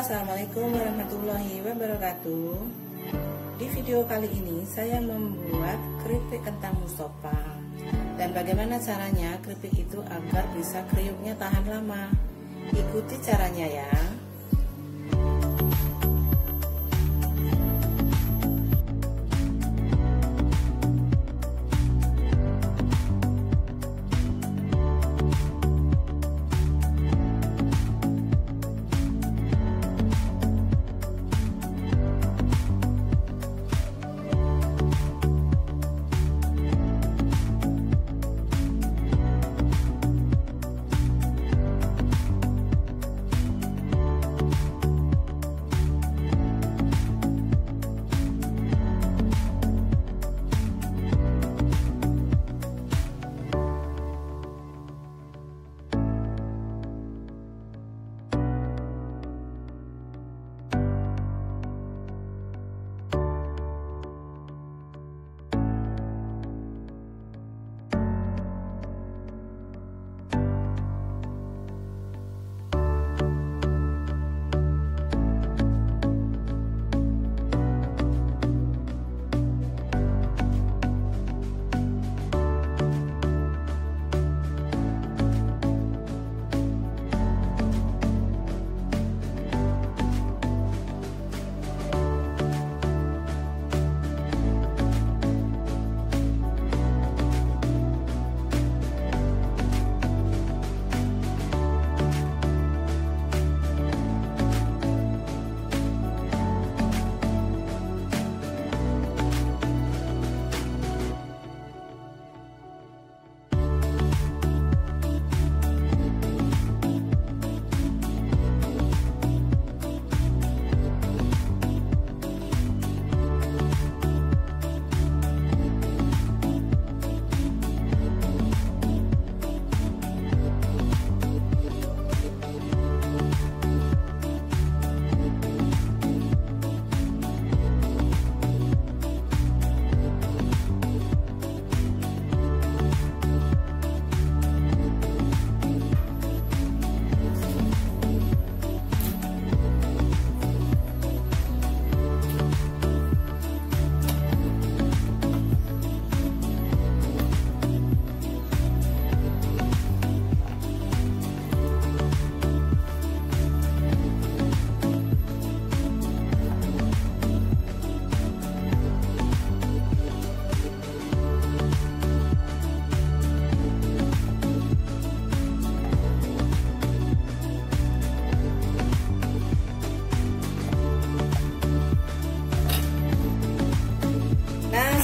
Assalamualaikum warahmatullahi wabarakatuh. Di video kali ini saya membuat keripik kentang Mustofa. Dan bagaimana caranya keripik itu agar bisa kriuknya tahan lama. Ikuti caranya ya.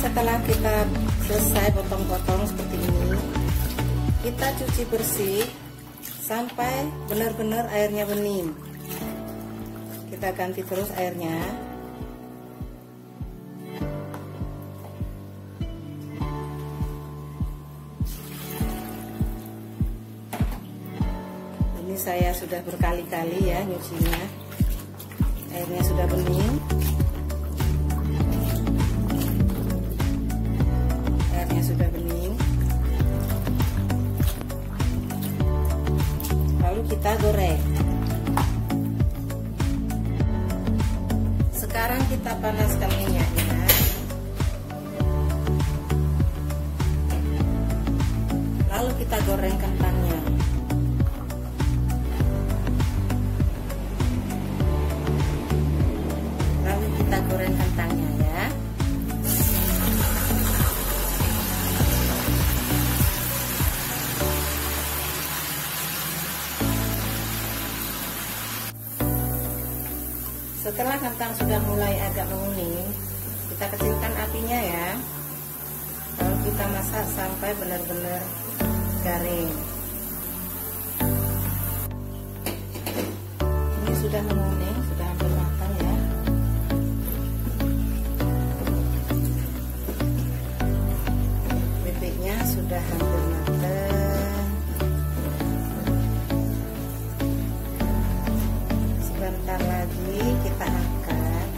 Setelah kita selesai potong-potong seperti ini, kita cuci bersih sampai benar-benar airnya bening. Kita ganti terus airnya. Ini saya sudah berkali-kali ya nyucinya. Airnya sudah bening. Sudah bening, lalu kita goreng. Sekarang kita panaskan minyaknya, lalu kita goreng kentangnya. Lalu kita goreng kentangnya ya. Setelah kentang sudah mulai agak menguning, kita kecilkan apinya ya. Lalu kita masak sampai benar-benar garing. Ini sudah menguning, sudah hampir matang ya. Bebeknya sudah hampir matang. Sebentar lagi kita angkat.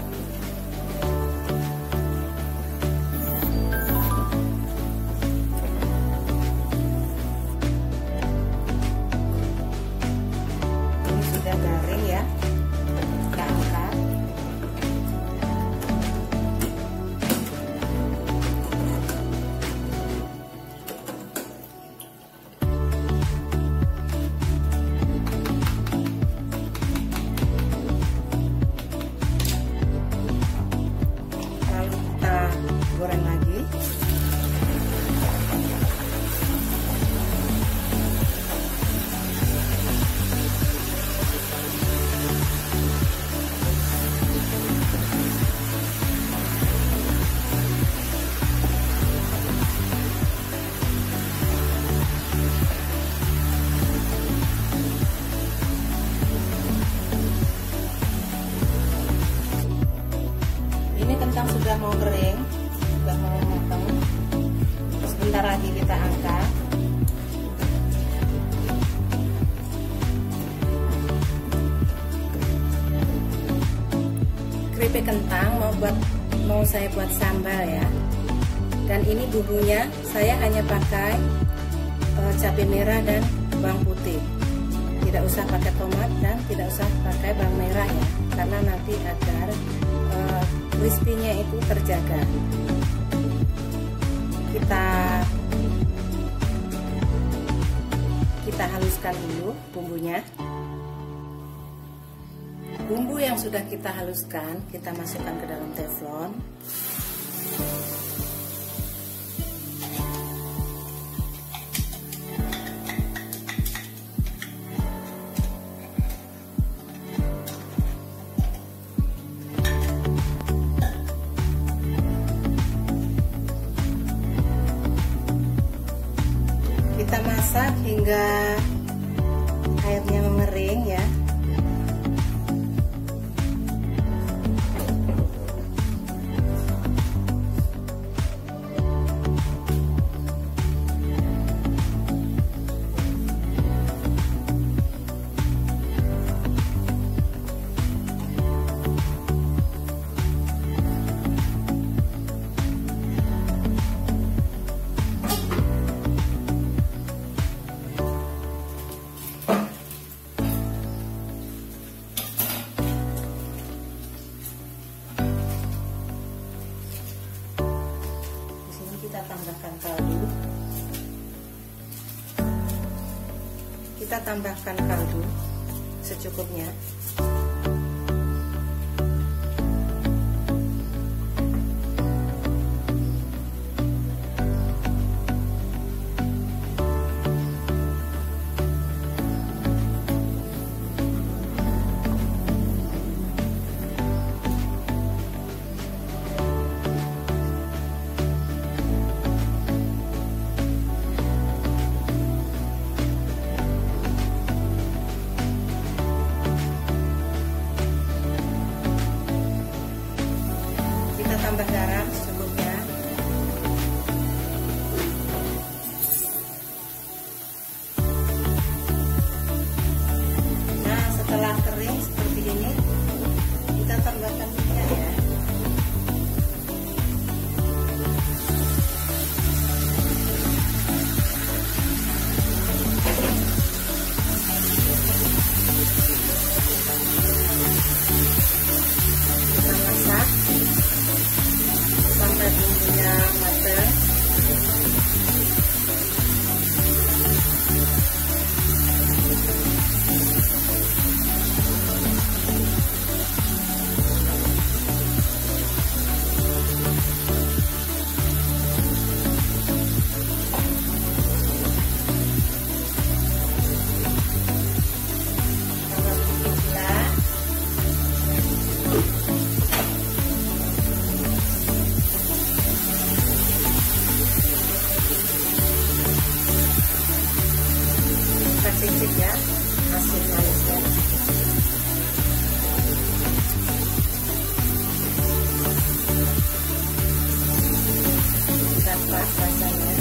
Ini sudah garing ya. kentang sudah mau kering, sudah mau matang. Sebentar lagi kita angkat. Kripik kentang mau saya buat sambal ya. Dan ini bumbunya saya hanya pakai cabai merah dan bawang putih. Tidak usah pakai tomat dan tidak usah pakai bawang merah ya, karena nanti agar krispinya itu terjaga. Kita haluskan dulu bumbunya. Bumbu yang sudah kita haluskan kita masukkan ke dalam teflon. Kita masak hingga airnya mengering ya. Kita tambahkan kaldu. Kita tambahkan kaldu secukupnya. Tambah garam secukupnya. Nah, setelah kering seperti ini, kita tambahkan minyak ya. Kita masak sampai bumbunya matang. Cicip ya hasil manisnya. Kita pas rasanya.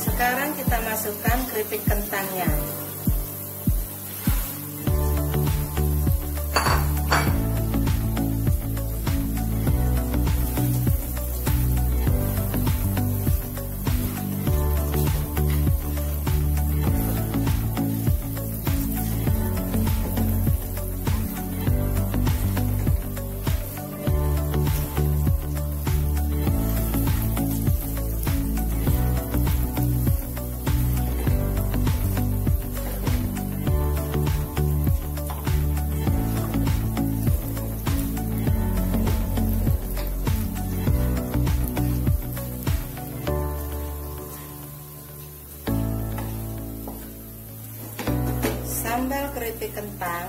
Sekarang kita masukkan keripik kentangnya. Sambal keripik kentang